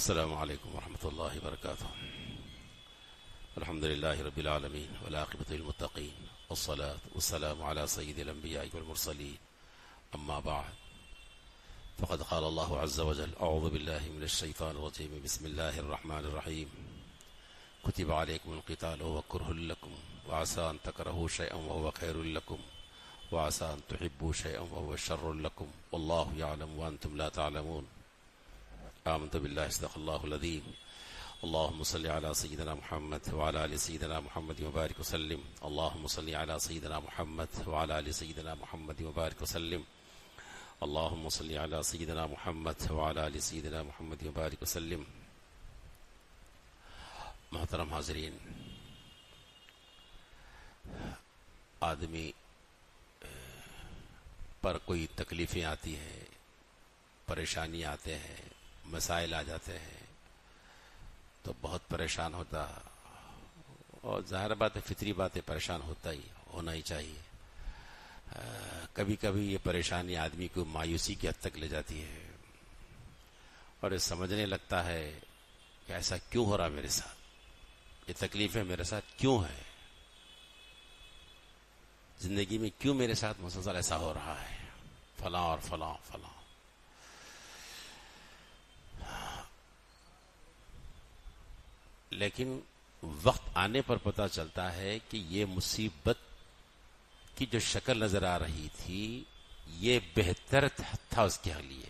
السلام علیکم ورحمۃ اللہ وبرکاتہ. الحمد للہ رب العالمین والعاقبۃ للمتقین والصلاة والسلام علی سید الانبیاء والمرسلین. اما بعد فقد قال اللہ عز وجل اعوذ باللہ من الشیطان الرجیم بسم اللہ الرحمن الرحیم. کتب علیکم القتال وهو کرہ لکم وعسى ان تکرہوا شیئا وهو خیر لکم وعسى ان تحبوا شیئا وهو شر لکم واللہ یعلم وانتم لا تعلمون. آمنت باللہ صدق اللہ العظیم. اللهم صل على سيدنا محمد وعلى آل سيدنا محمد وبارك وسلم. اللهم صل على سيدنا محمد وعلى آل سيدنا محمد وبارك وسلم. اللهم صل على سيدنا محمد وعلى آل سيدنا محمد وبارك وسلم. محترم حاضرین، آدمی پر کوئی تکلیفیں آتی ہیں، پریشانی آتے ہیں، مسائل آ جاتے ہیں تو بہت پریشان ہوتا، اور ظاہر بات ہے، فطری بات ہے، پریشان ہونا ہی چاہیے. کبھی کبھی یہ پریشانی آدمی کو مایوسی کی حد تک لے جاتی ہے اور یہ سمجھنے لگتا ہے کہ ایسا کیوں ہو رہا میرے ساتھ، یہ تکلیفیں میرے ساتھ کیوں ہیں، زندگی میں کیوں میرے ساتھ مسلسل ایسا ہو رہا ہے، فلاں اور فلاں فلاں. لیکن وقت آنے پر پتہ چلتا ہے کہ یہ مصیبت کی جو شکل نظر آ رہی تھی یہ بہتر تھا اس کے لیے.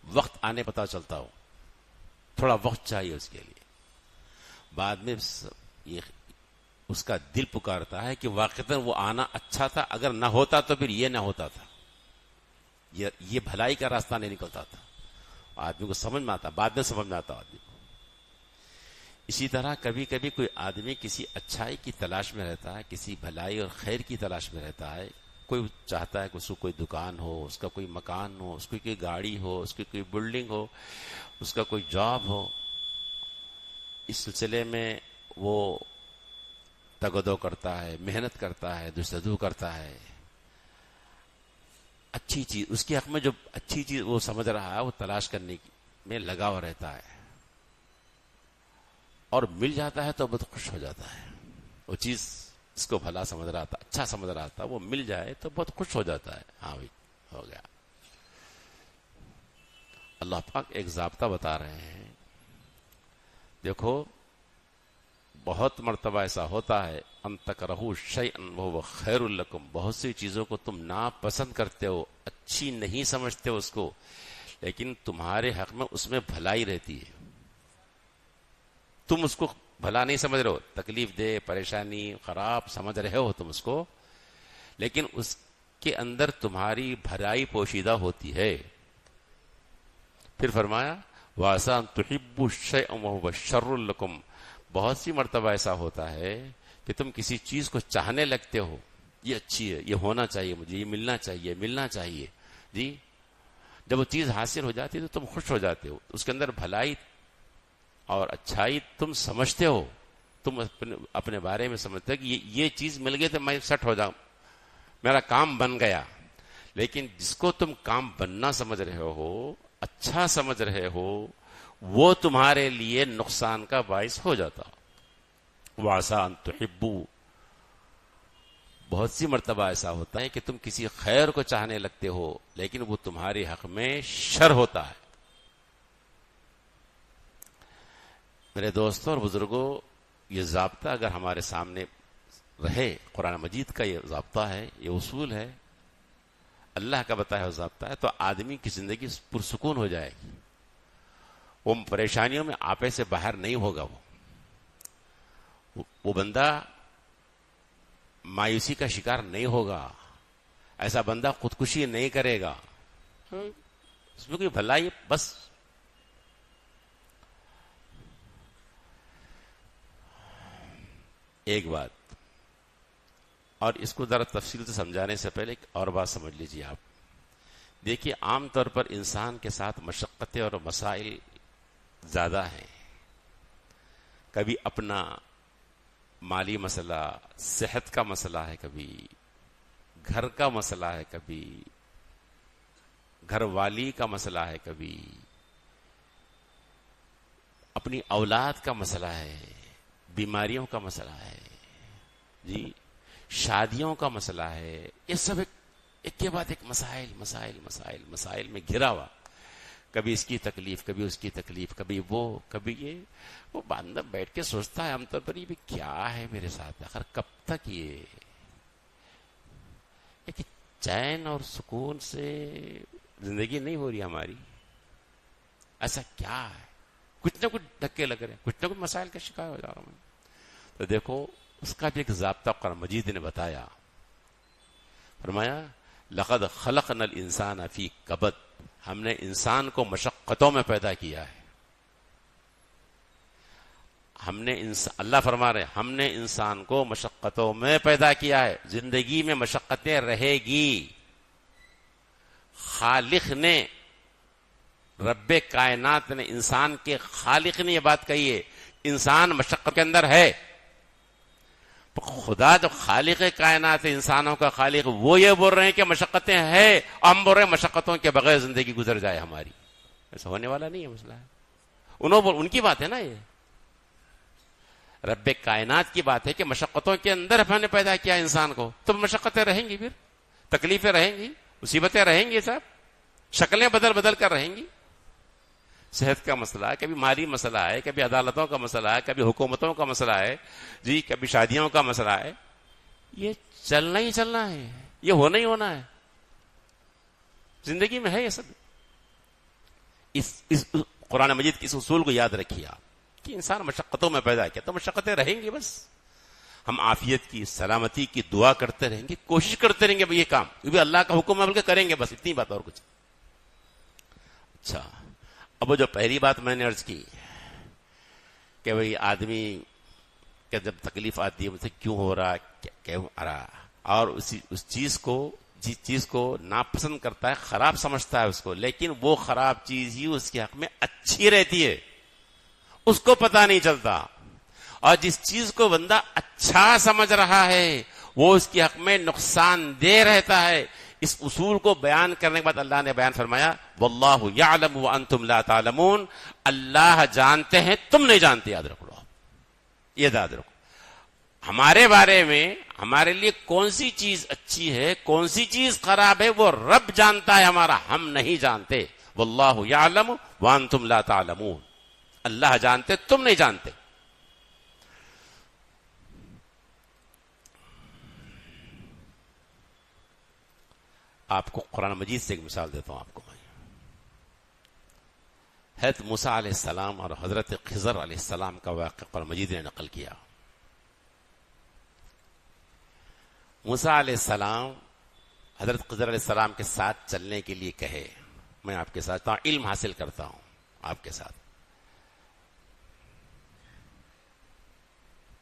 وقت آنے پتہ چلتا ہو، تھوڑا وقت چاہیے اس کے لیے. بعد میں اس کا دل پکارتا ہے کہ واقعتاً وہ آنا اچھا تھا، اگر نہ ہوتا تو پھر یہ نہ ہوتا تھا، یہ بھلائی کا راستہ نہیں نکلتا تھا. آدمی کو سمجھ میں آتا، بعد میں سمجھ میں آتا آدمی کو. اسی طرح کبھی کبھی کوئی آدمی کسی اچھائی کی تلاش میں رہتا ہے، کسی بھلائی اور خیر کی تلاش میں رہتا ہے. کوئی چاہتا ہے کہ اس کو کوئی دکان ہو، اس کا کوئی مکان ہو، اس کی کوئی گاڑی ہو، اس کی کوئی بلڈنگ ہو، اس کا کوئی جاب ہو. اس سلسلے میں وہ تگدو کرتا ہے، محنت کرتا ہے، جستجو کرتا ہے. اچھی چیز اس کے حق میں، جو اچھی چیز وہ سمجھ رہا ہے وہ تلاش کرنے میں لگا ہوا رہتا ہے، اور مل جاتا ہے تو بہت خوش ہو جاتا ہے. وہ چیز اس کو بھلا سمجھ رہا تھا، اچھا سمجھ رہا تھا، وہ مل جائے تو بہت خوش ہو جاتا ہے. ہاں بھائی ہو گیا. اللہ پاک ایک ضابطہ بتا رہے ہیں. دیکھو بہت مرتبہ ایسا ہوتا ہے، ان تکرہوا شیئا وہو خیر لکم، بہت سی چیزوں کو تم ناپسند کرتے ہو، اچھی نہیں سمجھتے ہو اس کو، لیکن تمہارے حق میں اس میں بھلائی رہتی ہے. تم اس کو بھلا نہیں سمجھ رہے ہو، تکلیف دے، پریشانی، خراب سمجھ رہے ہو تم اس کو، لیکن اس کے اندر تمہاری بھلائی پوشیدہ ہوتی ہے. پھر فرمایا وَعَسَىٰ أَن تُحِبُّوا شَيْئًا وَهُوَ شَرٌّ لَكُمْ. بہت سی مرتبہ ایسا ہوتا ہے کہ تم کسی چیز کو چاہنے لگتے ہو، یہ اچھی ہے، یہ ہونا چاہیے، مجھے یہ ملنا چاہیے جی. جب وہ چیز حاصل ہو جاتی ہے تو تم خوش ہو جاتے ہو، اس کے اندر بھلائی اور اچھائی تم سمجھتے ہو، تم اپنے بارے میں سمجھتے ہو کہ یہ چیز مل گئی تو میں سیٹ ہو جاؤں، میرا کام بن گیا. لیکن جس کو تم کام بننا سمجھ رہے ہو، اچھا سمجھ رہے ہو، وہ تمہارے لیے نقصان کا باعث ہو جاتا. وَعَسَىٰ أَن تُحِبُّوا. بہت سی مرتبہ ایسا ہوتا ہے کہ تم کسی خیر کو چاہنے لگتے ہو لیکن وہ تمہارے حق میں شر ہوتا ہے. میرے دوستوں اور بزرگوں، یہ ضابطہ اگر ہمارے سامنے رہے، قرآن مجید کا یہ ضابطہ ہے، یہ اصول ہے، اللہ کا بتایا ہوا ضابطہ ہے، تو آدمی کی زندگی پرسکون ہو جائے گی. وہ پریشانیوں میں آپے سے باہر نہیں ہوگا. وہ بندہ مایوسی کا شکار نہیں ہوگا، ایسا بندہ خودکشی نہیں کرے گا. اس میں کوئی بھلائی بس. ایک بات، اور اس کو ذرا تفصیل سے سمجھانے سے پہلے ایک اور بات سمجھ لیجیے آپ. دیکھیے عام طور پر انسان کے ساتھ مشقتیں اور مسائل زیادہ ہیں. کبھی اپنا مالی مسئلہ، صحت کا مسئلہ ہے، کبھی گھر کا مسئلہ ہے، کبھی گھر والی کا مسئلہ ہے، کبھی اپنی اولاد کا مسئلہ ہے، بیماریوں کا مسئلہ ہے، جی شادیوں کا مسئلہ ہے، یہ سب ایک کے بعد ایک مسائل مسائل مسائل مسائل میں گھرا ہوا، کبھی اس کی تکلیف، کبھی اس کی تکلیف، کبھی وہ، کبھی یہ، وہ بندہ بیٹھ کے سوچتا ہے عام طور پر یہ بھی کیا ہے میرے ساتھ، آخر کب تک یہ ایک چین اور سکون سے زندگی نہیں ہو رہی ہماری، ایسا کیا ہے، کچھ نہ کچھ دھکے لگ رہے ہیں، کچھ نہ کچھ مسائل کا شکار ہو جا رہا ہوں. تو دیکھو اس کا بھی ایک ضابطہ قرآن مجید نے بتایا، فرمایا لقد خلقنا الانسان فی کبد، ہم نے انسان کو مشقتوں میں پیدا کیا ہے. اللہ فرما رہے ہم نے انسان کو مشقتوں میں پیدا کیا ہے. زندگی میں مشقتیں رہے گی. خالق نے، رب کائنات نے، انسان کے خالق نے یہ بات کہی ہے، انسان مشقت کے اندر ہے. خدا جو خالق کائنات ہے، انسانوں کا خالق، وہ یہ بول رہے ہیں کہ مشقتیں ہیں، اور ہم بول رہے ہیں مشقتوں کے بغیر زندگی گزر جائے ہماری. ایسا ہونے والا نہیں ہے مسئلہ ہے. ان کی بات ہے نا، یہ رب کائنات کی بات ہے کہ مشقتوں کے اندر ہم نے پیدا کیا انسان کو، تو مشقتیں رہیں گی، پھر تکلیفیں رہیں گی، مصیبتیں رہیں گی، صاحب شکلیں بدل بدل کر رہیں گی. صحت کا مسئلہ ہے، کبھی مالی مسئلہ ہے، کبھی عدالتوں کا مسئلہ ہے، کبھی حکومتوں کا مسئلہ ہے، جی کبھی شادیوں کا مسئلہ ہے. یہ چلنا ہی چلنا ہے، یہ ہونا ہی ہونا ہے، زندگی میں ہے یہ سب. اس قرآن مجید کے اس اصول کو یاد رکھیے آپ کہ انسان مشقتوں میں پیدا کیا تو مشقتیں رہیں گی. بس ہم عافیت کی، سلامتی کی دعا کرتے رہیں گے، کوشش کرتے رہیں گے بھائی یہ کام یہ بھی اللہ کا حکم ہے بلکہ کریں گے، بس اتنی بات اور کچھ. اچھا، اب وہ جو پہلی بات میں نے عرض کی کہ بھئی آدمی کہ جب تکلیف آتی ہے مجھے کیوں ہو رہا، کیوں آ رہا، اور اس چیز کو، جس چیز کو ناپسند کرتا ہے، خراب سمجھتا ہے اس کو، لیکن وہ خراب چیز ہی اس کے حق میں اچھی رہتی ہے، اس کو پتہ نہیں چلتا. اور جس چیز کو بندہ اچھا سمجھ رہا ہے وہ اس کے حق میں نقصان دہ رہتا ہے. اس اصول کو بیان کرنے کے بعد اللہ نے بیان فرمایا واللہ یعلم وانتم لا تعلمون، اللہ جانتے ہیں تم نہیں جانتے. یاد رکھ لو، یہ یاد رکھو، ہمارے بارے میں، ہمارے لیے کون سی چیز اچھی ہے، کون سی چیز خراب ہے، وہ رب جانتا ہے ہمارا، ہم نہیں جانتے. واللہ یعلم وانتم لا تعلمون، اللہ جانتے تم نہیں جانتے. آپ کو قرآن مجید سے ایک مثال دیتا ہوں آپ کو. حضرت موسیٰ علیہ السلام اور حضرت خضر علیہ السلام کا واقعہ قرآن مجید نے نقل کیا. موسیٰ علیہ السلام حضرت خضر علیہ السلام کے ساتھ چلنے کے لیے کہے، میں آپ کے ساتھ علم حاصل کرتا ہوں آپ کے ساتھ.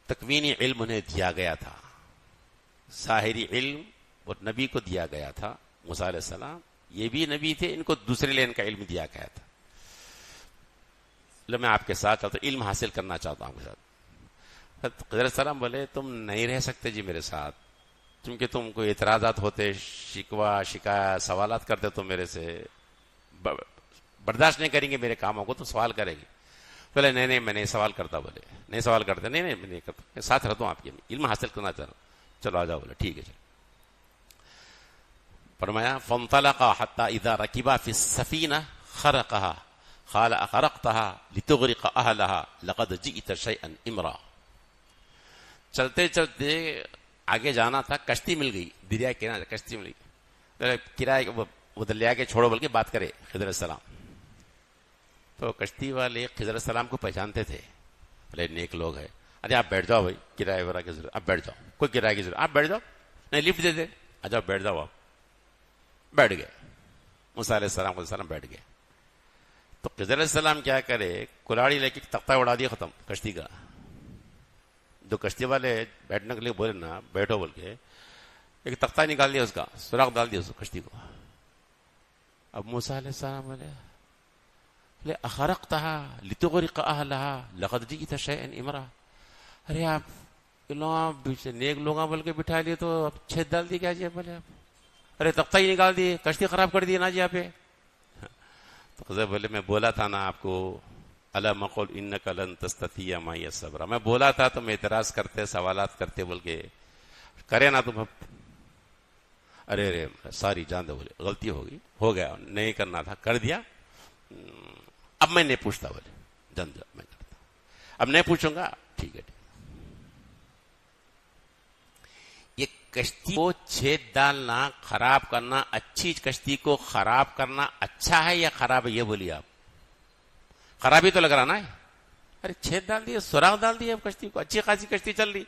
تکوینی علم انہیں دیا گیا تھا، ظاہری علم وہ نبی کو دیا گیا تھا. موسیٰ علیہ السلام یہ بھی نبی تھے، ان کو دوسرے لین کا علم دیا گیا تھا. میں آپ کے ساتھ علم حاصل کرنا چاہتا ہوں آپ کے ساتھ. خضر علیہ السلام بولے تم نہیں رہ سکتے جی میرے ساتھ، کیونکہ تم کو اعتراضات ہوتے، شکوہ شکایت سوالات کرتے، تو میرے سے برداشت نہیں کریں گے میرے کاموں کو، تو سوال کرے گی. بولے نہیں میں نہیں سوال کرتا. بولے نہیں سوال کرتے، نہیں میں نہیں کرتا، ساتھ رہتا ہوں آپ کے، علم حاصل کرنا چاہ رہا ہوں، چلو آ جاؤ. بولے ٹھیک ہے. چلو فرمایا فانطلقا حتى اذا ركبا في السفينه خرقها قال اخرقتها لتغرق اهلها لقد جئت شيئا امرا. چلتے چلتے آگے جانا تھا، کشتی مل گئی، دریا کے کنارے کشتی مل گئی، کرائے ادھر لے کے چھوڑو بول کے بات کرے خضر علیہ السلام. تو کشتی والے خضر علیہ السلام کو پہچانتے تھے، بولے نیک لوگ ہیں، ارے آپ بیٹھ جاؤ بھائی، کرایہ وغیرہ کی ضرورت، آپ بیٹھ جاؤ، کوئی کرایہ کی ضرورت، آپ بیٹھ جاؤ، نہیں لفٹ دے دے، آ جاؤ بیٹھ جاؤ. آپ بیٹھ گئے، موسیٰ علیہ السلام بیٹھ گئے. تو خضر علیہ السلام کیا کرے، کلاڑی لے کے تختہ اڑا دیا ختم کشتی کا. جو کشتی والے بیٹھنے کے لیے بولے نا بیٹھو بول کے، ایک تختہ نکال دیا، اس کا سوراخ ڈال دیا اس کشتی کو. اب موسیٰ علیہ السلام بولے اخرقتها لتغرق اهلها لقد جئت شيئا امرا. ارے آپ نیک لوگاں بول کے بٹھا لیے تو اب چھید ڈال دی کیا جی؟ بولے آپ ارے تختہ ہی نکال دیے، کشتی خراب کر دی نا جی آپ. تو خضر بولے میں بولا تھا نا آپ کو الم اقل انک لن تستطیع معی صبرا، میں بولا تھا تم اعتراض کرتے سوالات کرتے بول کے کرے نا تم، اب ارے ساری جان دے، بولے غلطی ہو گئی، ہو گیا، نہیں کرنا تھا کر دیا، اب میں نہیں پوچھتا، بولے جان دو میں کرتا، اب نہیں پوچھوں گا، ٹھیک ہے ٹھیک۔ یہ کشتی کو چھید ڈالنا، خراب کرنا، اچھی کشتی کو خراب کرنا اچھا ہے یا خراب ہے؟ یہ بولیے آپ، خرابی تو لگ رہا نا ہے، ارے چھید ڈال دیے، سوراخ ڈال دیے کشتی کو، اچھی خاصی کشتی چل رہی،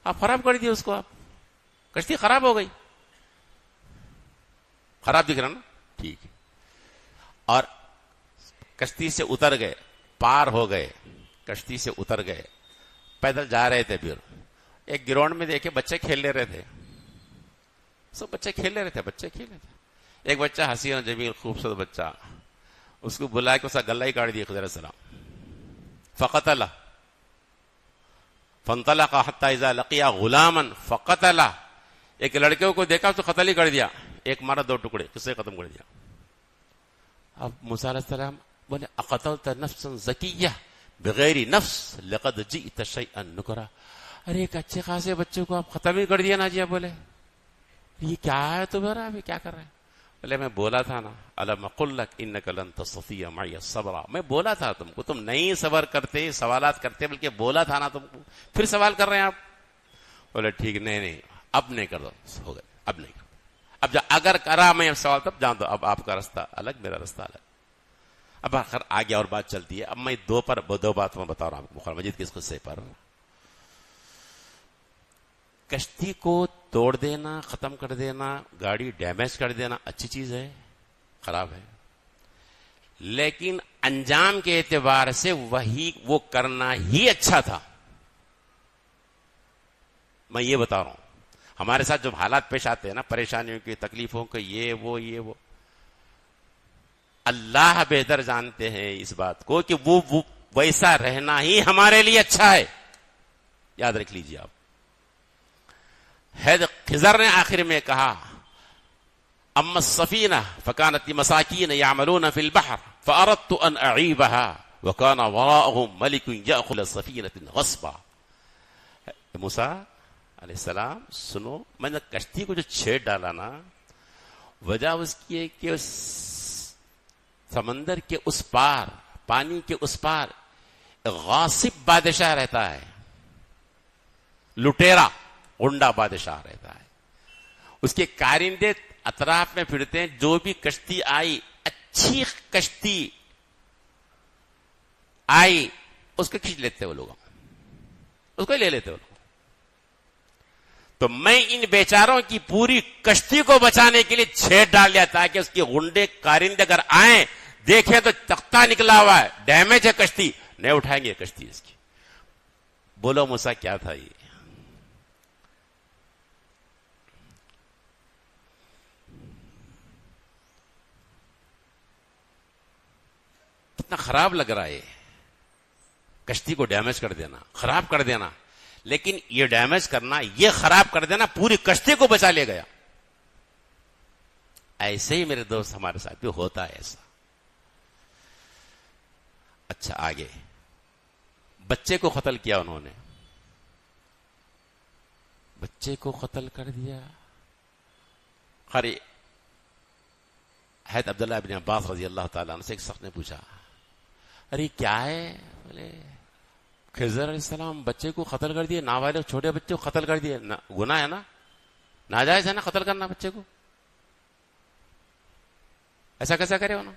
آپ خراب کر دیے اس کو، آپ کشتی خراب ہو گئی، خراب دکھ رہا نا، ٹھیک ہے۔ اور کشتی سے اتر گئے، پار ہو گئے، کشتی سے اتر گئے، پیدل جا رہے تھے، پھر ایک گراؤنڈ میں دیکھے بچے کھیل لے رہے تھے، سب بچے کھیل لے رہے تھے، بچے کھیل رہے تھے، ایک بچہ حسین جمیل خوبصورت بچہ، اس کو بلا کے اس کا گلہ ہی کاٹ دیا خضر علیہ السلام، فقتلہ فانطلق حتی اذا لقی غلاما فقتلہ، ایک لڑکے کو دیکھا تو قتل ہی کر دیا، ایک مارا دو ٹکڑے، کسے ختم کر دیا۔ اب موسیٰ علیہ السلام بولے اقتلت نفسا زکیہ بغیر نفس لقد جئت شیئا نکرا، ارے ایک اچھے خاصے بچے کو آپ ختم ہی کر دیا نا جی، بولے یہ کیا ہے تمہارا، ابھی کیا کر رہے ہیں؟ بولے میں بولا تھا نا، الم اقل لک انک لن تستطیع معی صبرا، میں بولا تھا تم کو، تم نہیں صبر کرتے، سوالات کرتے، بلکہ بولا تھا نا تم کو، پھر سوال کر رہے ہیں آپ۔ بولے ٹھیک، نہیں اب نہیں کر دو، ہو گئے، اب نہیں کر، اب اگر کرا میں سوال تب جان دو، اب آپ کا رستہ الگ، میرا رستہ الگ۔ اب آخر آگے اور بات چلتی ہے، اب میں دو بات میں بتا رہا ہوں قرآن مجید کے اس قصے پر۔ کشتی کو توڑ دینا، ختم کر دینا، گاڑی ڈیمیج کر دینا اچھی چیز ہے، خراب ہے، لیکن انجام کے اعتبار سے وہ کرنا ہی اچھا تھا۔ میں یہ بتا رہا ہوں، ہمارے ساتھ جو حالات پیش آتے ہیں نا، پریشانیوں کی، تکلیفوں کے، یہ وہ اللہ بہتر جانتے ہیں اس بات کو کہ وہ ویسا رہنا ہی ہمارے لیے اچھا ہے، یاد رکھ لیجیے آپ۔ خضر نے آخر میں کہا اما السفینہ فکانت مساکین یعملون فی البحر فاردت ان اعیبها وکان وراءهم ملک یأخذ السفینۃ غصبا۔ موسیٰ علیہ السلام سنو، میں نے کشتی کو جو چھیڑ ڈالا نا، وجہ اس کی ہے کہ اس سمندر کے اس پار، پانی کے اس پار غاصب بادشاہ رہتا ہے، لٹیرا غنڈا بادشاہ رہتا ہے، اس کے کارندے اطراف میں پھرتے ہیں، جو بھی کشتی آئی، اچھی کشتی آئی، اس کو کھینچ لیتے وہ لوگ، اس کو لے لیتے وہ لوگ۔ تو میں ان بیچاروں کی پوری کشتی کو بچانے کے لیے چھیڑ ڈال دیا تاکہ اس کے غنڈے کارندے اگر آئیں دیکھیں تو تختہ نکلا ہوا ہے، ڈیمیج ہے کشتی، نہیں اٹھائیں گے کشتی اس کی۔ بولو موسیٰ کیا تھا یہ؟ کتنا خراب لگ رہا ہے، کشتی کو ڈیمیج کر دینا، خراب کر دینا، لیکن یہ ڈیمیج کرنا، یہ خراب کر دینا پوری کشتی کو بچا لے گیا۔ ایسے ہی میرے دوست ہمارے ساتھ بھی ہوتا ہے ایسا۔ اچھا آگے، بچے کو قتل کیا انہوں نے، بچے کو قتل کر دیا۔ خری حضرت عبداللہ ابن عباس رضی اللہ تعالیٰ عنہ سے ایک شخص نے پوچھا، ارے کیا ہے؟ بولے خضر علیہ السلام بچے کو قتل کر دیے، نابالغ چھوٹے بچے کو قتل کر دیے، گناہ ہے نا، ناجائز ہے نا قتل کرنا بچے کو، ایسا کیسا کرے انہوں؟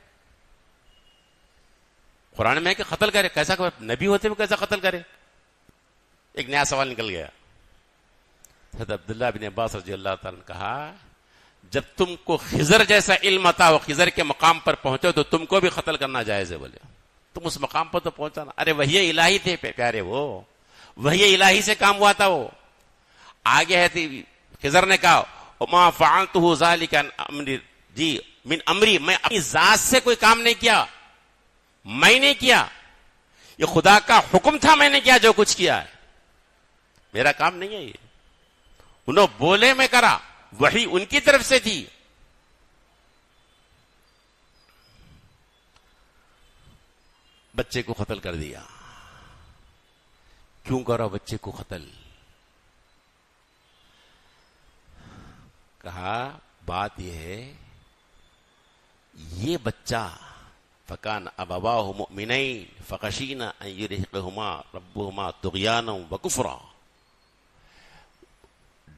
قرآن میں ہے کہ قتل کرے، کیسا نبی ہوتے ہوئے کیسا قتل کرے؟ ایک نیا سوال نکل گیا۔ حضرت عبداللہ بن عباس رضی اللہ تعالیٰ نے کہا، جب تم کو خضر جیسا علم عطا ہو، خضر کے مقام پر پہنچو تو تم کو بھی قتل کرنا جائز ہے۔ بولے تم اس مقام پر تو پہنچا نا، ارے وحی الہی تھے پیارے، وہ وحی الہی سے کام ہوا تھا۔ وہ آگے ہے تھی، خضر نے کہا وما فعلته ذلك عن امری، جی من امری، میں اپنی ذات سے کوئی کام نہیں کیا، میں نے کیا، یہ خدا کا حکم تھا، میں نے کیا جو کچھ کیا ہے، میرا کام نہیں ہے یہ، انہوں بولے میں کرا، وحی ان کی طرف سے تھی۔ بچے کو قتل کر دیا. کیوں کرا بچے کو قتل؟ کہا بات یہ ہے یہ بچہ فکان ابواہ مؤمنین فخشینا ان یرہقہما ربہما طغیانا وکفرا.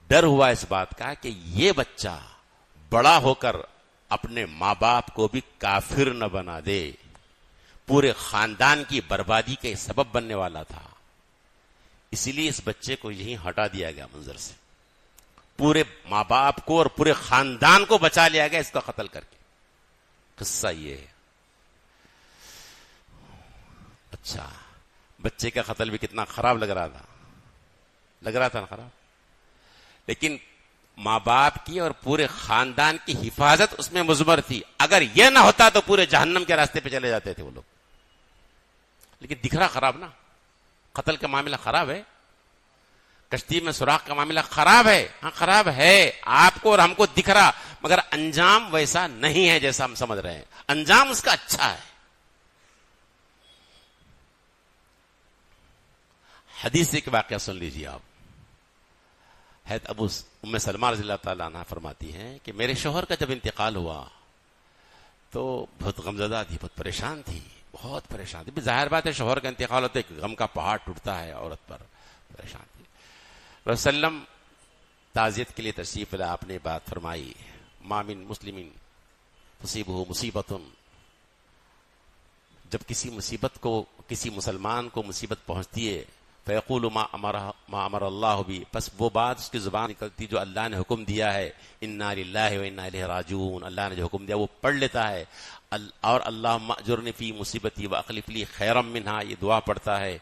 ڈر ہوا اس بات کا کہ یہ بچہ بڑا ہو کر اپنے ماں باپ کو بھی کافر نہ بنا دے. پورے خاندان کی بربادی کے سبب بننے والا تھا، اسی لیے اس بچے کو یہیں ہٹا دیا گیا منظر سے. پورے ماں باپ کو اور پورے خاندان کو بچا لیا گیا اس کا قتل کر کے. قصہ یہ ہے. اچھا بچے کا قتل بھی کتنا خراب لگ رہا تھا نا خراب، لیکن ماں باپ کی اور پورے خاندان کی حفاظت اس میں مضمر تھی. اگر یہ نہ ہوتا تو پورے جہنم کے راستے پہ چلے جاتے تھے وہ لوگ. لیکن دکھ رہا خراب نا، قتل کا معاملہ خراب ہے، کشتی میں سوراخ کا معاملہ خراب ہے. ہاں خراب ہے آپ کو اور ہم کو دکھ رہا، مگر انجام ویسا نہیں ہے جیسا ہم سمجھ رہے ہیں. انجام اس کا اچھا ہے. حدیث ایک واقعہ سن لیجیے آپ. حضرت ام سلمہ رضی اللہ تعالیٰ عنہ فرماتی ہیں کہ میرے شوہر کا جب انتقال ہوا تو بہت غمزدہ تھی، بہت پریشان تھی، بہت پریشان تھی. ظاہر بات ہے شوہر کا انتقال ہوتا ہے ایک غم کا پہاڑ ٹوٹتا ہے عورت پر. پریشان تھی. رسول وسلم تعزیت کے لیے تشریف لا. آپ نے بات فرمائی ما من مسلم تصیبہ مصیبت، جب کسی مصیبت کو کسی مسلمان کو مصیبت پہنچتی ہے فیقول ما امر اللہ بھی، بس وہ بات اس کی زبان نکلتی جو اللہ نے حکم دیا ہے، انا للہ و انا الیہ راجعون. اللہ نے جو حکم دیا وہ پڑھ لیتا ہے. اور اللہم اجرنی فی مصیبتی واخلف لی خیرا منہا، یہ دعا پڑھتا ہے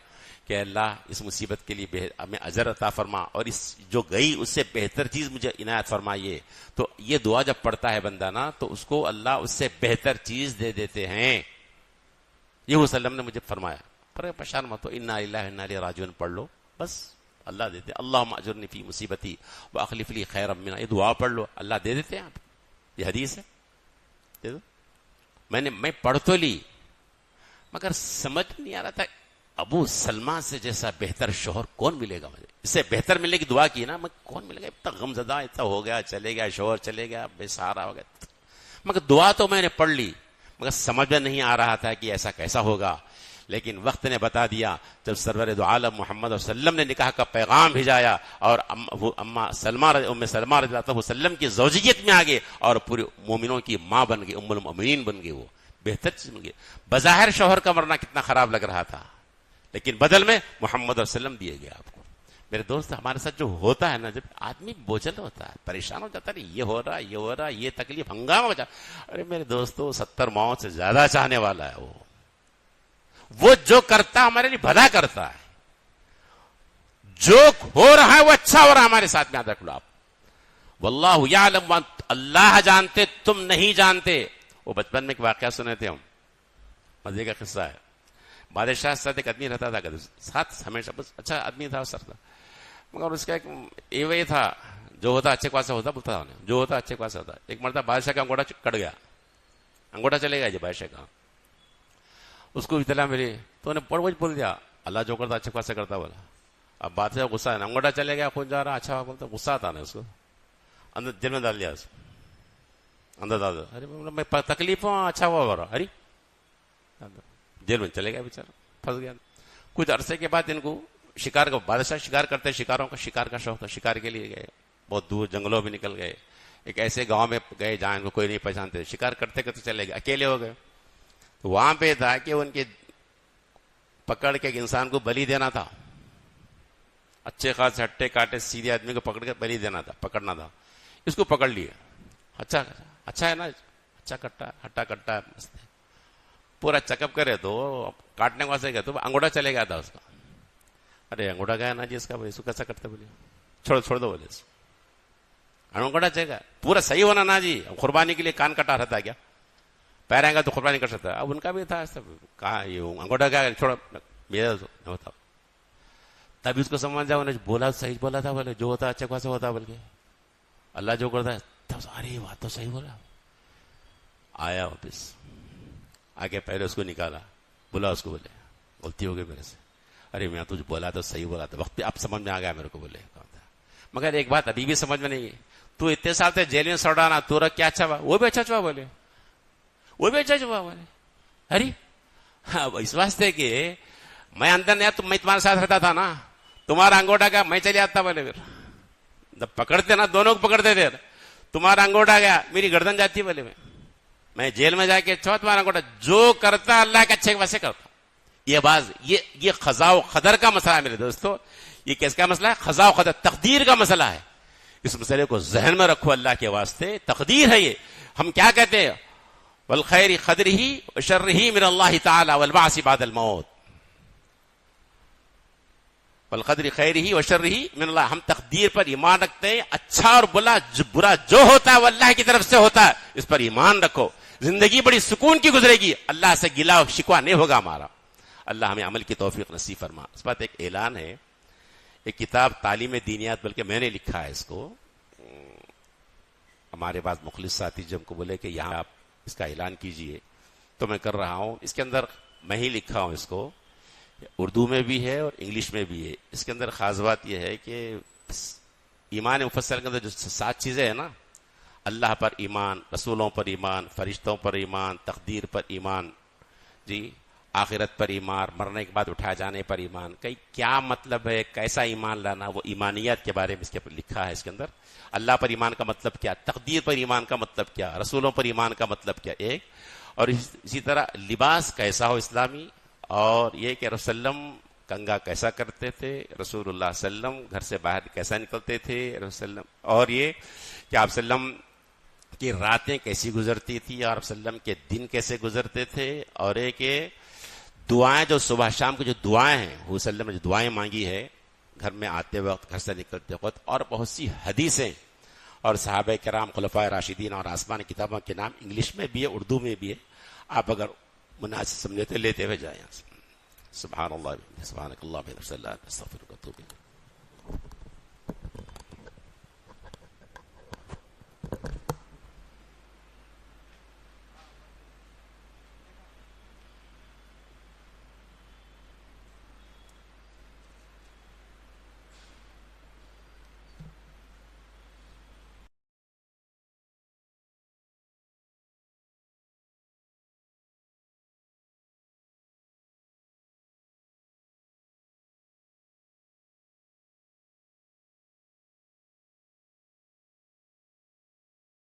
کہ اللہ اس مصیبت کے لیے ہمیں اجر عطا فرما اور اس جو گئی اس سے بہتر چیز مجھے عنایت فرمائیے. تو یہ دعا جب پڑھتا ہے بندہ نا تو اس کو اللہ اس سے بہتر چیز دے دیتے ہیں. یہ وسلم نے مجھے فرمایا. پر پریشان مت ہو، انا للہ و انا الیہ راجعون پڑھ لو بس، اللہ دیتے. اللہم اجرنی فی مصیبتی واخلف لی خیرا منہا، یہ دعا پڑھ لو اللہ دے دیتے ہیں. آپ یہ حدیث ہے، دے دو. میں پڑھ تو لی مگر سمجھ نہیں آ رہا تھا ابو سلمہ سے جیسا بہتر شوہر کون ملے گا مجھے. اس سے بہتر ملنے کی دعا کی نا، میں کون ملے گا. اتنا غمزدہ اتنا ہو گیا، چلے گیا شوہر، چلے گیا، بے سہارا ہو گیا. مگر دعا تو میں نے پڑھ لی مگر سمجھ میں نہیں آ رہا تھا کہ ایسا کیسا ہوگا. لیکن وقت نے بتا دیا. جب سرور دو عالم محمد صلی اللہ علیہ وسلم نے نکاح کا پیغام بھیجایا اور ام سلمہ رضی اللہ وسلم کی زوجیت میں آگے اور پورے مومنوں کی ماں بن گئی، ام المؤمنین بن گئی. وہ بہتر چیز بن گئی. بظاہر شوہر کا مرنا کتنا خراب لگ رہا تھا لیکن بدل میں محمد صلی اللہ علیہ وسلم دیے گئے آپ کو. میرے دوست ہمارے ساتھ جو ہوتا ہے نا، جب آدمی بوجھل ہوتا ہے، پریشان ہو جاتا ہے، یہ ہو رہا یہ تکلیف ہنگامہ بچا. ارے میرے دوستو 70 موت سے زیادہ چاہنے والا ہے وہ جو کرتا ہمارے لیے بھلا کرتا ہے. جو ہو رہا ہے وہ اچھا ہو رہا ہے ہمارے ساتھ میں. یاد رکھ لو آپ، واللہ یعلم، اللہ جانتے تم نہیں جانتے. وہ بچپن میں ایک واقعہ سنے تھے ہم، مزے کا قصہ ہے. بادشاہ ساتھ ایک آدمی رہتا تھا ساتھ ہمیشہ، بس اچھا آدمی تھا سر تھا، مگر اس کا ایک ایوے تھا جو ہوتا اچھے خاصا ہوتا، بولتا تھا جو ہوتا اچھے خاصا ہوتا. ایک مرتبہ بادشاہ کا انگوٹھا کٹ گیا، انگوٹھا چلے گیا جی بادشاہ کا. اس کو اطلاع ملی تو انہیں پڑھ بول دیا اللہ جو کرتا اچھے خاصا کرتا بولا. اب بادشاہ غصہ ہے نا، انگوٹھا چلے گیا، خون جا رہا، اچھا بولتا، غصہ آتا نا اس کو. اندر جیل میں ڈال دیا اس کو، اندر ڈال دیا. ارے میں تکلیف ہوں، اچھا ہوا ہو رہا. ارے جیل میں چلے گیا بیچارہ، پھنس گیا. کچھ عرصے کے بعد ان کو شکار کا، بادشاہ شکار کرتے، شکاروں کا شکار کا شوق تھا، شکار کے لیے گئے. بہت دور جنگلوں میں نکل گئے. ایک ایسے گاؤں میں گئے جہاں ان کو کوئی نہیں پہچانتے. شکار کرتے کرتے چلے گئے، اکیلے ہو گئے. تو وہاں پہ تھا کہ ان کے پکڑ کے ایک انسان کو بلی دینا تھا. اچھے خاص ہٹے کاٹے سیدھے آدمی کو پکڑ کے بلی دینا تھا، پکڑنا تھا. اس کو پکڑ لیے. اچھا ہے نا، اچھا کٹا ہٹا کٹا ہے، مست ہے. پورا چیک اپ کرے تو کاٹنے کے واسطے گئے تو انگوٹھا چلے گیا تھا اس کا. ارے انگوٹھا گیا نا جی اس کا، اس کو کیسا کٹتا بولے، چھوڑ دو بولے. انگوٹھا چلے گا پورا صحیح ہونا نا جی. قربانی کے لیے کان کٹا رہتا ہے کیا، پیر آئے گا تو قربانی کر سکتا ہے. اب ان کا بھی تھا کہا یہ انگوٹھا گیا، چھوڑو میرا ہوتا. تب اس کو سمجھ جاؤ انہیں بولا صحیح بولا تھا، بولے جو ہوتا اچھا خاصا ہوتا بول کے اللہ جو کرتا ہے. تب ارے بات تو صحیح بولا. آیا واپس آ کے پہلے اس کو نکالا، بولا اس کو، بولے غلطی ہو گئی میرے سے. ارے میں تجھے بولا تو صحیح بولا تھا, وقت پہ اب سمجھ میں آ گیا میرے کو, بولے مگر ایک بات ابھی بھی سمجھ میں نہیں ہے, تو اتنے سال سے جیل میں سڑانا, تو کیا اچھا ہوا, وہ بھی اچھا ہوا بولے, وہ بھی اچھا ہوا بولے. ارے اس واسطے کہ میں اندر نہیں, میں تمہارے ساتھ رہتا تھا نا, تمہارا انگوٹھا گیا میں چلے آتا بولے, پھر جب پکڑتے نا دونوں کو پکڑتے تھے, تمہارا انگوٹھا گیا میری گردن جاتی بولے, میں جیل میں جا کے چھوڑ تمہارا انگوٹھا, جو کرتا اللہ کے اچھے ویسے کرتا. یہ باز یہ خزا و قدر کا مسئلہ ہے میرے دوستو. یہ کس کا مسئلہ ہے؟ خزا و قدر, تقدیر کا مسئلہ ہے. اس مسئلے کو ذہن میں رکھو, اللہ کے واسطے تقدیر ہے یہ. ہم کیا کہتے ہیں, والخیر قدرہ وشرہ من اللہ تعالی والبعث بعد الموت, والقدر خیرہ وشرہ من اللہ. ہم تقدیر پر ایمان رکھتے ہیں, اچھا اور برا جو ہوتا ہے وہ اللہ کی طرف سے ہوتا ہے, اس پر ایمان رکھو. زندگی بڑی سکون کی گزرے گی, اللہ سے گلا و شکوہ نہیں ہوگا ہمارا. اللہ ہمیں عمل کی توفیق نصیب فرما. اس بات ایک اعلان ہے, ایک کتاب تعلیم دینیات, بلکہ میں نے لکھا ہے اس کو, ہمارے پاس مخلص ساتھی جب کو بولے کہ یہاں آپ اس کا اعلان کیجئے, تو میں کر رہا ہوں. اس کے اندر میں ہی لکھا ہوں, اس کو اردو میں بھی ہے اور انگلش میں بھی ہے. اس کے اندر خاص بات یہ ہے کہ ایمان مفصل کے اندر جو 7 چیزیں ہیں نا, اللہ پر ایمان, رسولوں پر ایمان, فرشتوں پر ایمان, تقدیر پر ایمان, جی آخرت پر ایمان, مرنے کے بعد اٹھائے جانے پر ایمان. کیا مطلب ہے, کیسا ایمان لانا, وہ ایمانیات کے بارے میں اس کے اوپر لکھا ہے. اس کے اندر اللہ پر ایمان کا مطلب کیا, تقدیر پر ایمان کا مطلب کیا, رسولوں پر ایمان کا مطلب کیا, ایک. اور اسی طرح لباس کیسا ہو اسلامی, اور یہ کہ رسول اللہ کنگا کیسا کرتے تھے, رسول اللہ صلی اللہ علیہ وسلم گھر سے باہر کیسا نکلتے تھے رسول اللہ, اور یہ کہ آپ صلی اللہ علیہ وسلم کی راتیں کیسی گزرتی تھی, اور صلی اللہ علیہ وسلم کے دن کیسے گزرتے تھے, اور یہ کہ دعائیں جو صبح شام کی جو دعائیں ہیں, وہ صلی اللہ علیہ وسلم نے جو دعائیں مانگی ہے گھر میں آتے وقت, گھر سے نکلتے وقت, اور بہت سی حدیثیں, اور صحابہ کرام, خلفائے راشدین, اور آسمانی کتابوں کے نام انگلش میں بھی ہے, اردو میں بھی ہے. آپ اگر مناسب سمجھے تو لیتے ہوئے جائیں. سبحان اللہ, سبحانک اللہ, استغفرک و اتوب الیک.